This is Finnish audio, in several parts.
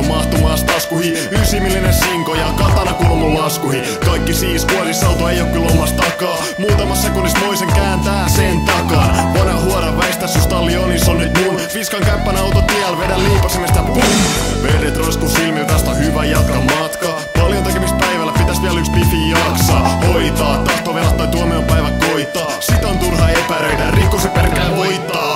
jo mahtumaas taskuihin. 9-millinen sinko ja katana kuuluu mun laskuihin. Kaikki siis kuorisauto ei oo kyllä omas takaa. Muutamassa sekunnissa moisen kääntää sen takaan. Voidaan huora väistää sus tallionis on nyt mun. Fiskan käppänä auto tiel, vedän liipasimesta pum. Vedet roisku silmil, tästä on hyvä jatkaa matkaa. Paljon tekemistä päivällä, pitäis vielä yks bifi jaksaa. Hoitaa, tahtovelat tai tuomion päivä koittaa. Sitä on turha epäröidä, rikko se perkele voittaa.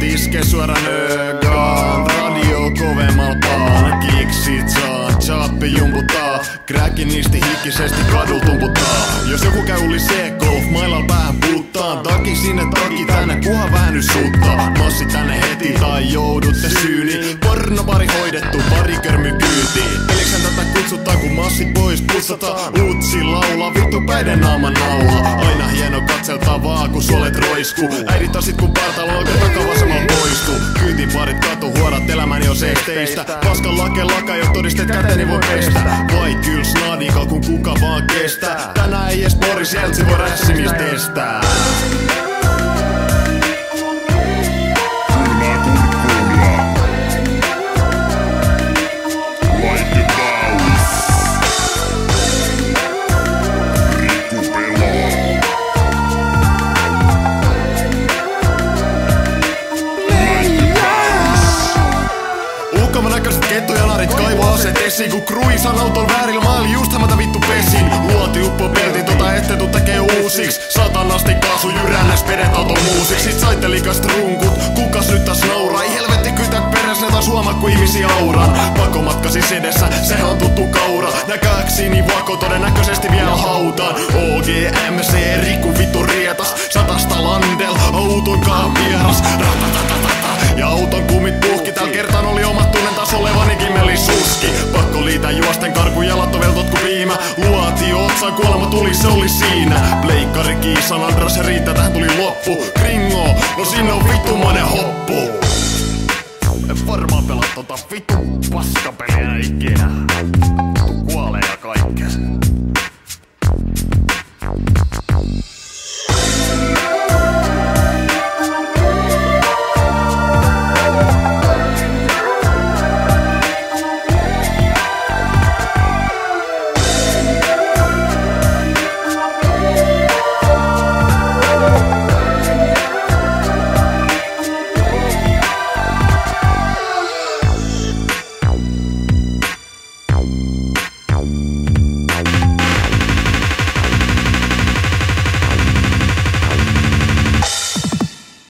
Iske suoraan ögaan, radio kovemmalla paan. Kiksit saa, chappi jumputtaa. Crackin niisti hikkisesti kadul tumputtaa. Jos joku käy uli C-golf, mailal päähän puuttaa. Taki sinne, taki tänne, kuhan vähän nyt suuttaa. Massi tänne heti tai joudutte syyni. Pornopari hoidettu, pari körmy kyyti. Peliksen tätä kutsutaan, kun massi pois pussataan. Utsi laulaa, vittu päiden naaman naulaa. Aina hieno katseltavaa, kun suolet roiskuu. Äidit asit kun partalo oikein takavasemalla poistuu. Kyytin parit katu, huorat elämäni on seesteistä. Paskan laka, jo todisteet käteni voi pestä. Vai kyl snadika, kun kuka vaan kestää. Tänään ei ees Boris Jeltsin voi rässimistä testää. Kettujalarit kaivaa aset esiin, kun kruisan auton väärillä maali just hämätä vittu pesin. Luoti uppo pelti, ette tuu tekee uusiksi. Satanasti kaasu jyrännäs vedet auton muusiksi. Sit saitte liikast runkut, kukas nyt taas nauraa. Ei helvetti kytät peräs, ne taas huomaa ku ihmisiä auran. Pakomatka siis edessä, sehän on tuttu kaura. Näkääksini vako todennäköisesti vielä hautaan. OGMC, Riku vittu rietas. Satasta landel, autonkaan vieras. Ja auton kumit puhki, tällä kertaan oli omat tunnen taas olevani kimmeli suski. Pakko liitä juosten karku, jalat on veltot ku viimä. Luoti otsaan, kuolema tuli, se oli siinä. Pleikkari kiisan, Andras ja riittää, tähän tuli loppu.